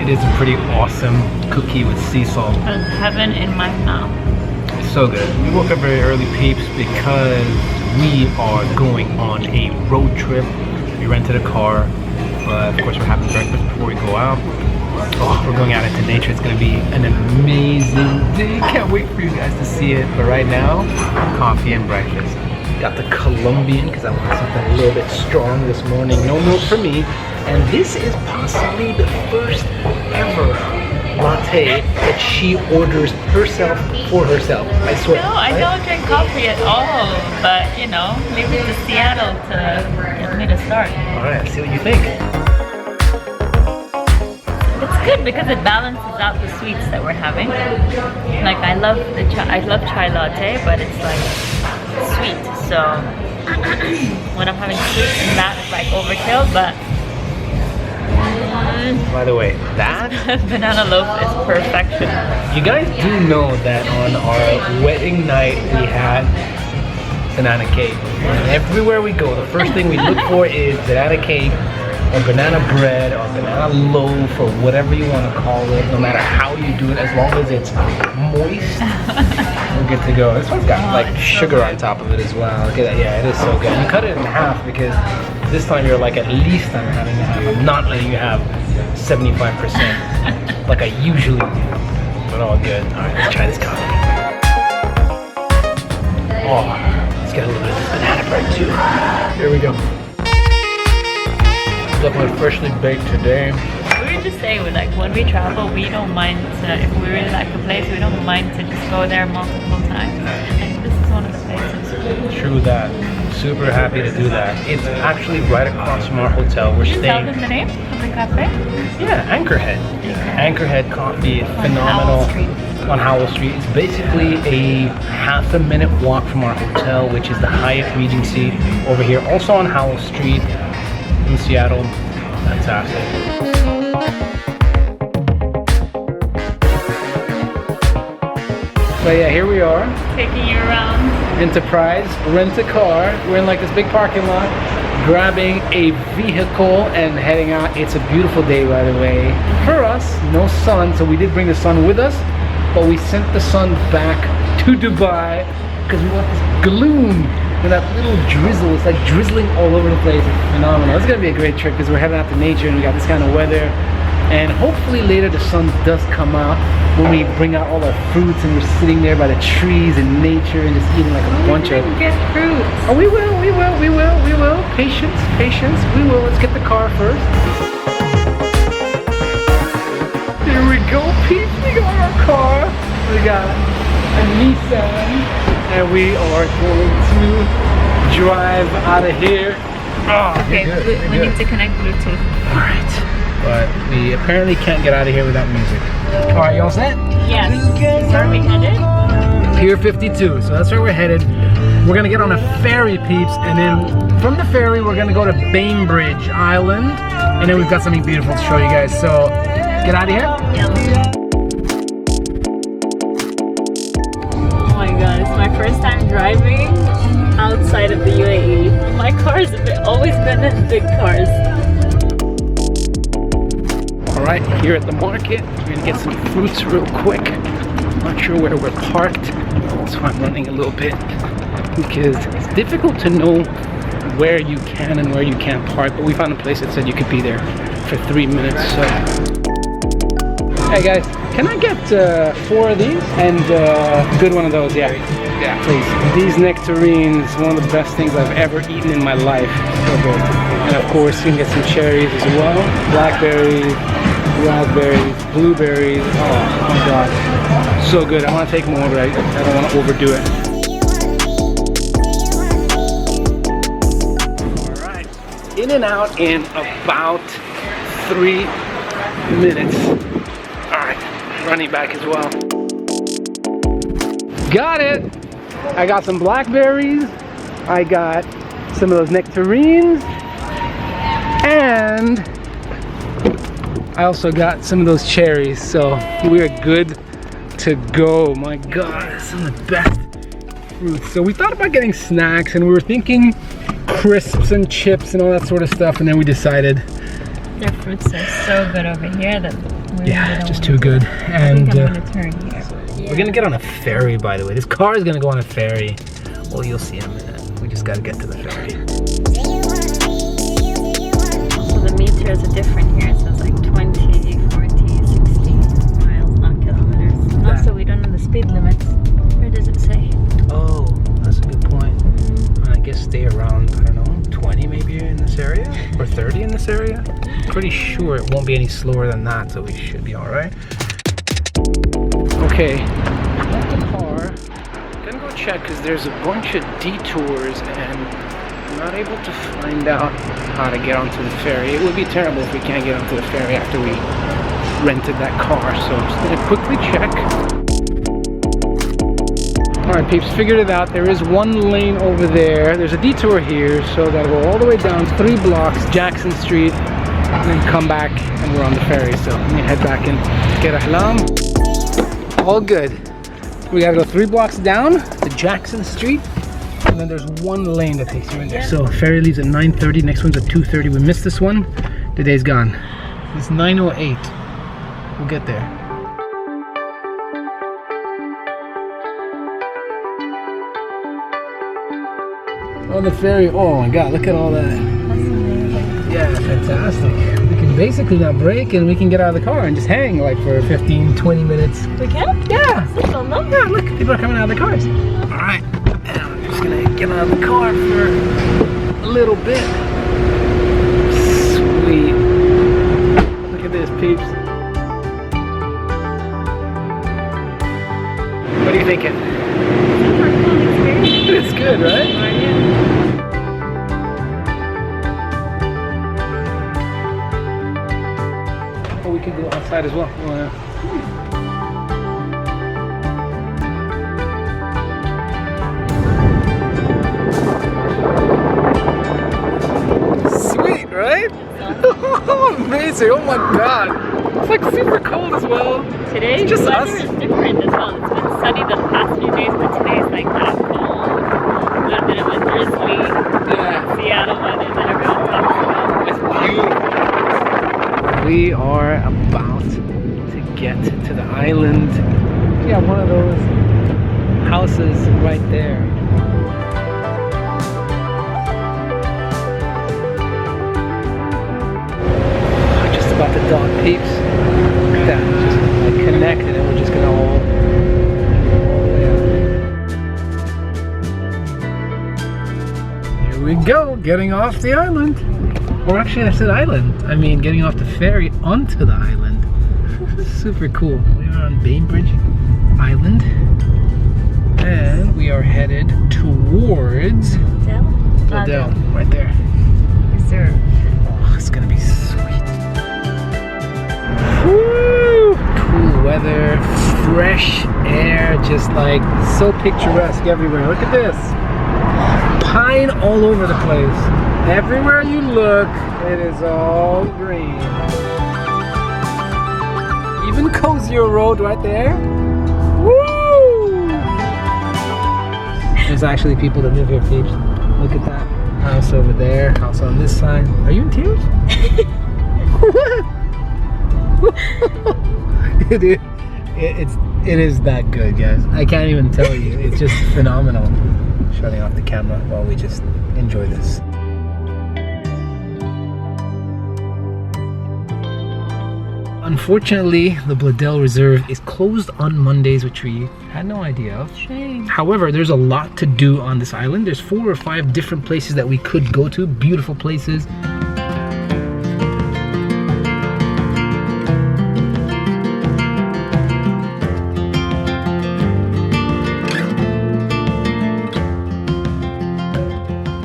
It is a pretty awesome cookie with sea salt. It's heaven in my mouth. So good. We woke up very early, peeps, because we are going on a road trip. We rented a car, but of course we're having breakfast before we go out. Oh, we're going out into nature. It's going to be an amazing day. Can't wait for you guys to see it. But right now, coffee and breakfast. Got the Colombian because I want something a little bit strong this morning. No milk for me. And this is possibly the first ever latte that she orders herself for herself. I swear. No, I don't drink coffee at all. But you know, leave it to Seattle to get me to start. All right, see what you think. It's good because it balances out the sweets that we're having. Like I love chai latte, but it's like sweet. So when I'm having sweet and that, it's like overkill. But by the way, that banana loaf is perfection. You guys do know that on our wedding night we had banana cake. And everywhere we go, the first thing we look for is banana cake, or banana bread, or banana loaf, or whatever you want to call it. No matter how you do it, as long as it's moist, we're good to go. This one's got like sugar on top of it as well. Look at that. Yeah, it is so good. You cut it in half because this time you're like, at least I'm having half. I'm not letting you have 75% like I usually do. But all good. All right, let's try this coffee. Oh, let's get a little bit of this banana bread too. Here we go. Definitely freshly baked today. We were just saying, like when we travel, we don't mind to, if we really like a place, we don't mind to just go there multiple times. And this is one of the places. True that. Super happy to do that. It's actually right across from our hotel. We're Can you staying. tell them the name of the cafe? Yeah, Anchorhead. Anchorhead Coffee, phenomenal. On Howell Street. It's basically a half a minute walk from our hotel, which is the Hyatt Regency over here. Also on Howell Street in Seattle. Fantastic. But yeah, here we are. Taking you around. Enterprise, rent a car. We're in like this big parking lot, grabbing a vehicle and heading out. It's a beautiful day, by the way. For us, no sun, so we did bring the sun with us, but we sent the sun back to Dubai because we want this gloom and that little drizzle. It's like drizzling all over the place. It's phenomenal. It's gonna be a great trip because we're heading out to nature and we got this kind of weather. And hopefully later the sun does come out when we bring out all our fruits and we're sitting there by the trees and nature and just eating like a bunch of... get fruits. Oh, we will. Patience. We will. Let's get the car first. Here we go, peeps. We got our car. We got a Nissan. And we are going to drive out of here. Oh, Okay, we need to connect Bluetooth. All right. But we apparently can't get out of here without music. All right, you all set? Yes. Where are we headed? Pier 52, so that's where we're headed. We're gonna get on a ferry, peeps, and then from the ferry, we're gonna go to Bainbridge Island, and then we've got something beautiful to show you guys. So, get out of here. Yeah. Oh my god, it's my first time driving outside of the UAE. My car's always been in big cars. Alright, here at the market, we're gonna get some fruits real quick. Not sure where we're parked, so I'm running a little bit because it's difficult to know where you can and where you can't park, but we found a place that said you could be there for 3 minutes, so. Hey guys, can I get 4 of these and a good one of those? Yeah, please. These nectarines, one of the best things I've ever eaten in my life. So good. And of course, you can get some cherries as well. Blackberries, raspberries, blueberries. Oh my god, so good. I want to take more, but I don't want to overdo it. All right, in and out in about 3 minutes. All right, running back as well. Got it. I got some blackberries. I got some of those nectarines, and I also got some of those cherries, so we're good to go. My god, some of the best fruits. So we thought about getting snacks and we were thinking crisps and chips and all that sort of stuff, and then we decided Their fruits are so good over here that we Yeah, just too good. I And think I'm gonna turn here. we're gonna get on a ferry, by the way. This car is gonna go on a ferry. Well, you'll see in a minute. We just gotta get to the ferry. So the meters are different here. So it's like 20, 40, 60 miles, not kilometers. And also, we don't know the speed limits. Where does it say? Oh, that's a good point. I guess stay around, I don't know, 20 maybe in this area? Or 30 in this area? Pretty sure it won't be any slower than that, so we should be alright. Okay, got the car. Gonna go check because there's a bunch of detours and I'm not able to find out how to get onto the ferry. It would be terrible if we can't get onto the ferry after we rented that car, so I'm just gonna quickly check. Alright peeps, figured it out. There is one lane over there. There's a detour here, so gotta go all the way down 3 blocks, Jackson Street, and then come back and we're on the ferry. So let me head back and get ahlam. All good. We gotta go 3 blocks down to Jackson Street, and then there's one lane that takes you in there. So ferry leaves at 9:30, next one's at 2:30. We missed this one, the day's gone. It's 9:08. We'll get there. On the ferry, oh my god, look at all that. That's amazing. Yeah, fantastic. We can basically now break and we can get out of the car and just hang like for 15, 20 minutes. We can? Yeah. So no. Yeah, look, people are coming out of the cars. Alright, and I'm just gonna get out of the car for a little bit. Sweet. Look at this, peeps. What are you thinking? It's good, right? Oh, we could go outside as well. Sweet, right? Oh, amazing! Oh my god! It's like super cold as well. Today's just weather us. is different as well. It's been sunny the past few days, but today's like that cold. A little bit of a drizzly Seattle weather that everyone talks about. It's beautiful. We are about to get to the island. We got one of those houses right there. Just about to dock, peeps. Look at that. Just like connected, and we're just gonna all we go, getting off the island. Or actually I said island. I mean getting off the ferry onto the island. Super cool. We are on Bainbridge Island. And we are headed towards Lavender, right there. Reserve. Oh, it's gonna be sweet. Woo! Cool weather, fresh air, just like so picturesque everywhere. Look at this. Pine all over the place. Everywhere you look, it is all green. Even Cozier Road right there. Woo! There's actually people that live here, peeps. Look at that house over there, house on this side. Are you in tears? It is that good, guys. I can't even tell you. It's just phenomenal. Shutting off the camera while we just enjoy this. Unfortunately, the Bladel Reserve is closed on Mondays, which we had no idea of. Shame. However, there's a lot to do on this island. There's 4 or 5 different places that we could go to, beautiful places.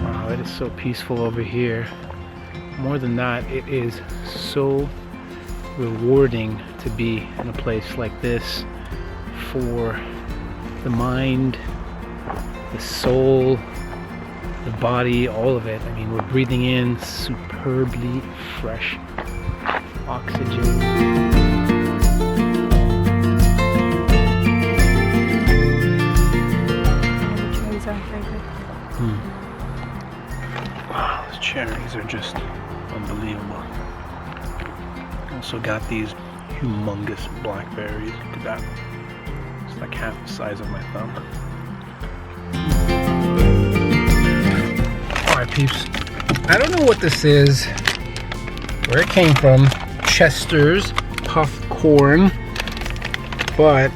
Wow, it is so peaceful over here. More than that, it is so rewarding to be in a place like this for the mind, the soul, the body, all of it. I mean, we're breathing in superbly fresh oxygen. Cherries are very good. Wow, those cherries are just unbelievable. also got these humongous blackberries. Look at that. It's like half the size of my thumb. Alright peeps, I don't know what this is, where it came from, Chester's puff corn, but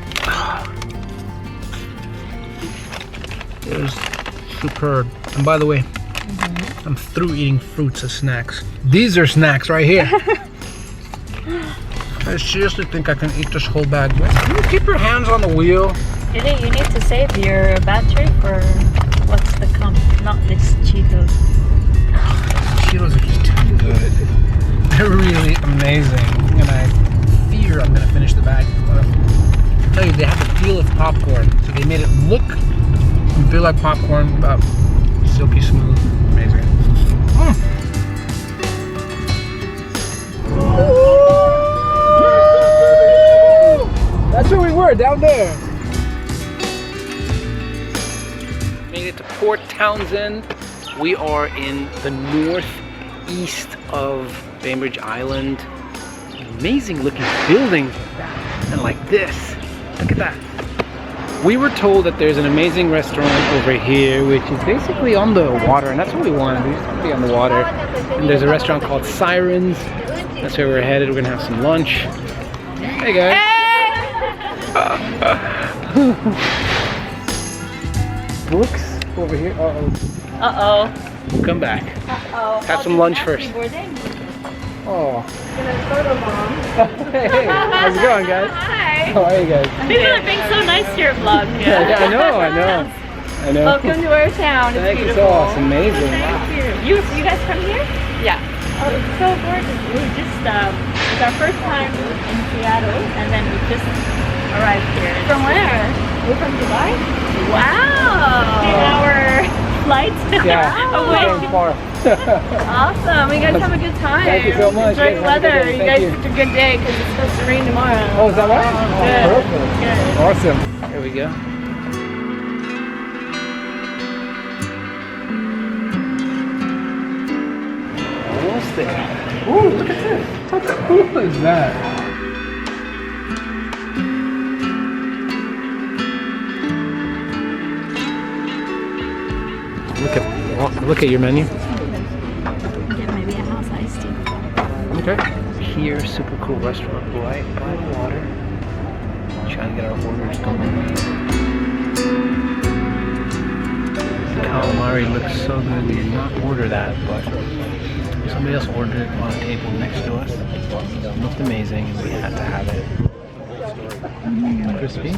it was superb. And by the way, I'm through eating fruits as snacks. These are snacks right here. I seriously think I can eat this whole bag. Can you keep your hands on the wheel? You need to save your battery for what's to come, not this Cheetos. Cheetos are just too good. They're really amazing. And I fear I'm gonna finish the bag. But I'll tell you, they have the feel of popcorn. So they made it look and feel like popcorn, but silky smooth. Amazing. That's where we were, down there. Made it to Port Townsend. We are in the northeast of Bainbridge Island. Amazing looking buildings like that. And like this. Look at that. We were told that there's an amazing restaurant over here, which is basically on the water, and that's what we wanted. We just want to be on the water. And there's a restaurant called Sirens. That's where we're headed. We're gonna have some lunch. Hey guys. Books over here. Uh-oh. We'll come back. Uh-oh. Have some lunch first. Oh. Hey, how's it going, guys? Hi. How are you guys? People are being so nice to your vlog. Yeah, I know. I know. Welcome to our town. It's Thank you beautiful. so much. It's amazing. Thank you. You guys from here? Yeah. Oh, it's so gorgeous. We just it's our first time in Seattle, and then we just arrived here. From where? We're from Dubai. Wow. 8-hour flight. Yeah. Away. Far. Awesome. You guys have a good time. Thank you so much. Enjoy the Have a good weather. day. You Thank guys you. have a good day because it's supposed to rain tomorrow. Oh, is that right? Good. Perfect. Good. Awesome. Here we go. Almost there. Ooh, look at this. How cool is that? Look at your menu. Get maybe a house iced tea. Okay. Here, super cool restaurant right by the water. Trying to get our orders going. The calamari looks so good. We did not order that, but somebody else ordered it on a table next to us. It looked amazing, and we had to have it. Crispy.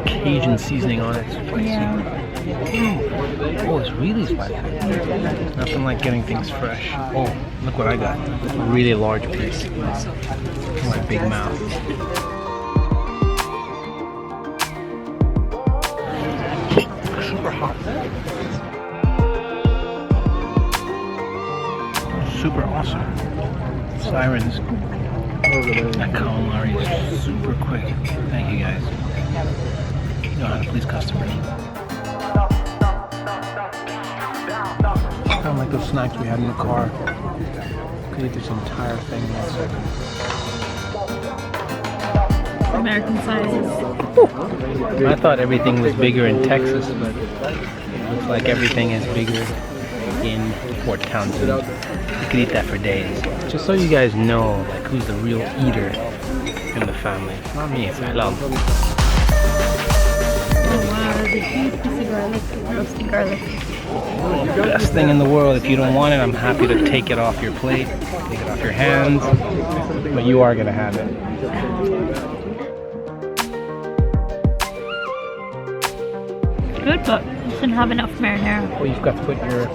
Cajun seasoning on it. Spicy. Oh, it's really spicy. Nothing like getting things fresh. Oh, look what I got. A really large piece. My big mouth. Super hot. Super awesome. Sirens. That calamari is super quick. Thank you guys. You know how to please customers. Kind of like those snacks we had in the car. Could eat this entire thing in 1 second. American size. I thought everything was bigger in Texas, but it looks like everything is bigger in Port Townsend. You could eat that for days. Just so you guys know, like, who's the real eater in the family. Not me, it's my love. Oh wow, there's a huge piece of garlic, roasted garlic. Best thing in the world. If you don't want it, I'm happy to take it off your plate, take it off your hands, but you are gonna have it. Good, but doesn't have enough marinara. Well, you've got to put your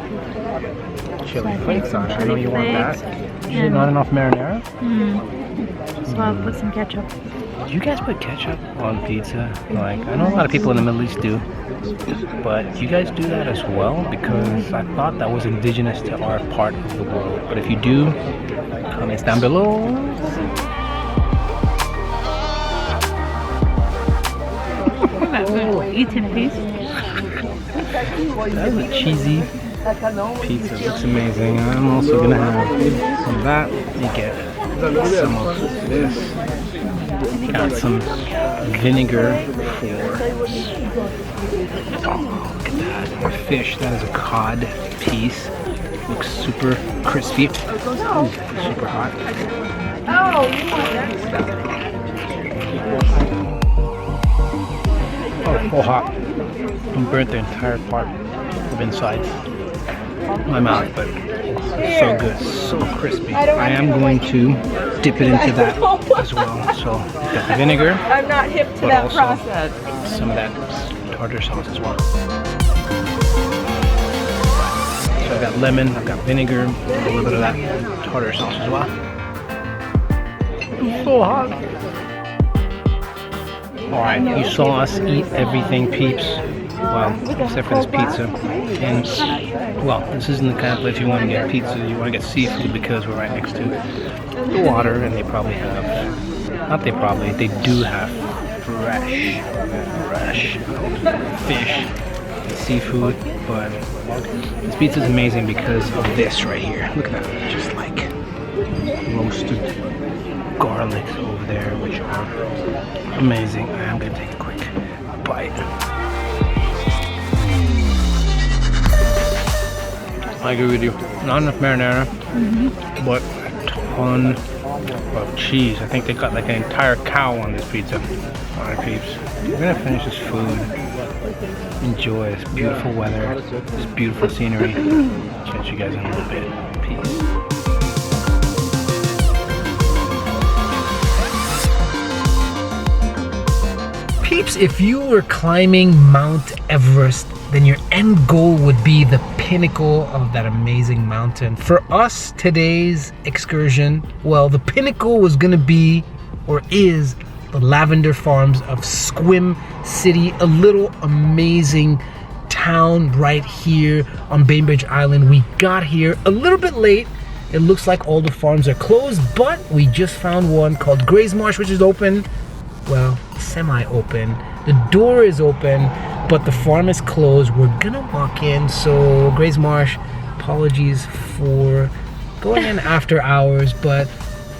chili flakes on. I know Chili you want that. flakes. Is it not enough marinara? So I'll put some ketchup. Do you guys put ketchup on pizza? Like, I know a lot of people in the Middle East do, but do you guys do that as well? Because I thought that was indigenous to our part of the world. But if you do, comments down below. Eating piece. That is a cheesy Pizza looks amazing. I'm also gonna have some of that. You get some of this. Got some vinegar for, oh, look at that, more fish. That is a cod piece. Looks super crispy. Oh, super hot. Oh, full hot. And burnt the entire part of inside my mouth, but it's so good, so crispy. I am going to dip it into that as well. So got the vinegar. I'm not hip to that process. Some of that tartar sauce as well. So I've got lemon, I've got vinegar, a little bit of that tartar sauce as well. It's so hot. Alright, you saw us eat everything, peeps. Well, except for this pizza. And, well, this isn't the kind of place you want to get pizza. You want to get seafood because we're right next to the water, and they probably have, they do have fresh fish and seafood. But this pizza is amazing because of this right here. Look at that, just like roasted garlics over there, which are amazing. I'm gonna take a quick bite. I agree with you. Not enough marinara, but a ton of cheese. I think they got like an entire cow on this pizza. Alright, peeps. We're gonna finish this food. Enjoy this beautiful weather, this beautiful scenery. Catch you guys in a little bit. Peace. Peeps, if you were climbing Mount Everest, then your end goal would be the pinnacle of that amazing mountain. For us, today's excursion, well, the pinnacle was gonna be, or is, the lavender farms of Squim City, a little amazing town right here on Bainbridge Island. We got here a little bit late. It looks like all the farms are closed, but we just found one called Gray's Marsh, which is open. Well, semi-open. The door is open, but the farm is closed. We're gonna walk in. So Gray's Marsh, apologies for going in after hours, but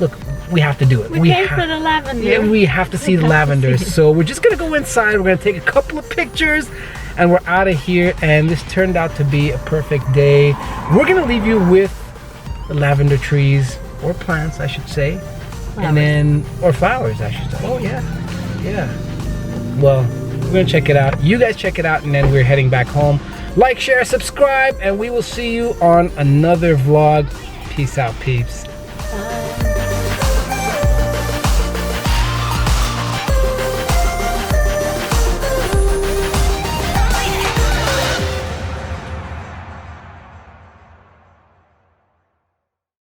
look, we have to do it. We came for the lavender. Yeah, we have to see the lavender. So we're just gonna go inside. We're gonna take a couple of pictures and we're out of here. And this turned out to be a perfect day. We're gonna leave you with the lavender trees, or plants, I should say. Flowers. And then, or flowers, I should say. Oh yeah, yeah. Well, we're gonna check it out. You guys check it out, and then we're heading back home. Like, share, subscribe, and we will see you on another vlog. Peace out, peeps.